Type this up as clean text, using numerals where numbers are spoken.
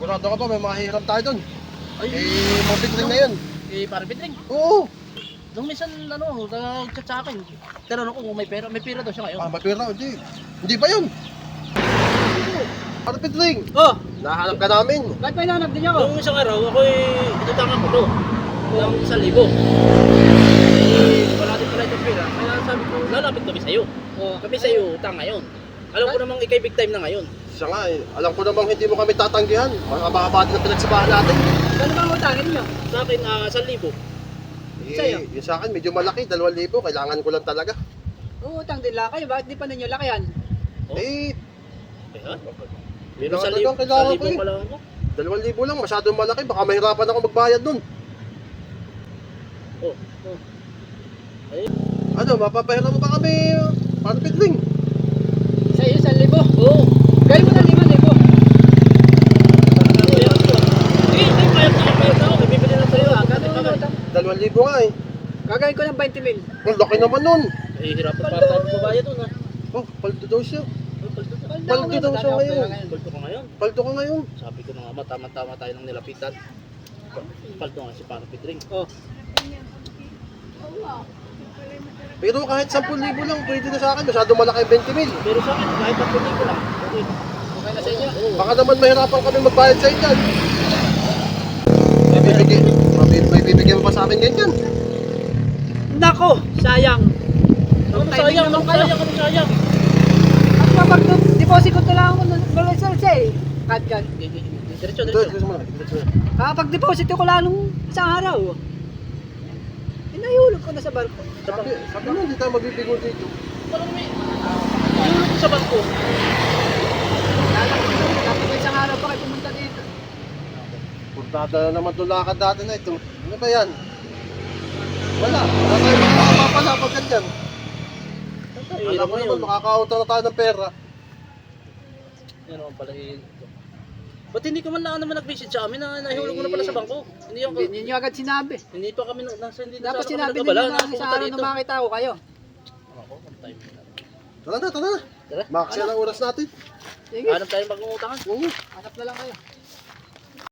Sigurado ka ba may mahihiram tayo dun? Ay, Mapitring na yun. Parang Pitring. Oo. Nung minsan, nag-chat sa akin. Tinanong ko kung may pera. May pera daw siya ngayon. May pera, hindi. Hindi ba yun? Parang Pitring. Oh! Nahanap ka namin. Bakit may nanap din ako? Nung isang araw, ako'y inutangan ko to. Ng 1,000. Wala din pala itong pera. Kaya sabi ko, lalapit kami sa'yo. Kami sa'yo utang ngayon. Alam ko namang ikay big time na ngayon. Siya nga eh. Alam ko namang hindi mo kami tatanggihan. Mahaba din ang pinagsabahan natin. Ano bang utangin nyo? Sa akin, 1,000. Sa'yo? Yung sa akin, medyo malaki. 2,000. Kailangan ko lang talaga. Uutang din lang kayo, bakit di pa ninyo lakihan? Oh. Eh, Kaya? Pero Kailangan 1,000 talagang kailangan ko eh. pa lang ako. 2,000 lang. Masyadong malaki. Baka mahirapan ako magbayad nun. Oh. Ay, Ano, mapapahiram mo ba kami? Parang Pitring. Sa'yo, 1,000. oo. Gawin mo na 5,000. Bibili lang sa'yo. Gano'n ang utang? 2,000 nga eh. Gagawin ko ng 20,000. Ang laki naman nun. Hihirapan para tayo magbabayad doon ha. Oh, paldo daw siya. Paldo daw siya ngayon. Paldo ko ngayon. Paldo ka ngayon. Sabi ko na nga, tama-tama tayo ng nilapitan. Paldo nga si Parang Pitring. Oh. Pero kahit 10,000 lang, pwede na sa akin. Masyadong malaki yung 20,000. Pero sa akin, kahit 10,000 ko lang. Okay. Okay na sa inyo. Oo. Baka naman mahirapan kami magbayad sa inyo. May bibigyan mo pa sa amin ganyan. Nako, sayang. Ano sayang? Ano sayang? Ano sayang? At kapag-deposit ko na lang ako ng balance eh. Kad. Diretso, Ito, diretso. ito mo na. Kapag-deposit ko lang nung isang araw. Inahulog ko na sa barko. Sabi mo, hindi tayo mabibigo dito. Walang may... Yung ko sa bangko. Tapos isang araw pa kayo pumunta dito. Purtada na naman itong lakad dati na ito. Ano ba yan? Wala. Wala tayo makakapapala pag ganyan. Alam Hirap mo ngayon. naman, makakauta na tayo ng pera. Yan naman pala ba't hindi ka man lang naman nag-visit sa amin na nahihulog mo na pala sa bangko? Hindi ako... Hindi niyo agad sinabi. Hindi pa kami hindi na Dapat kami sinabi nagabala ninyo na sa araw na makita ko kayo. Ako, one time. Tara na, tara na. Tara. Makaksya ng oras natin. Sige, Hanap tayong pag-uutangan. Oo. hanap na lang kayo.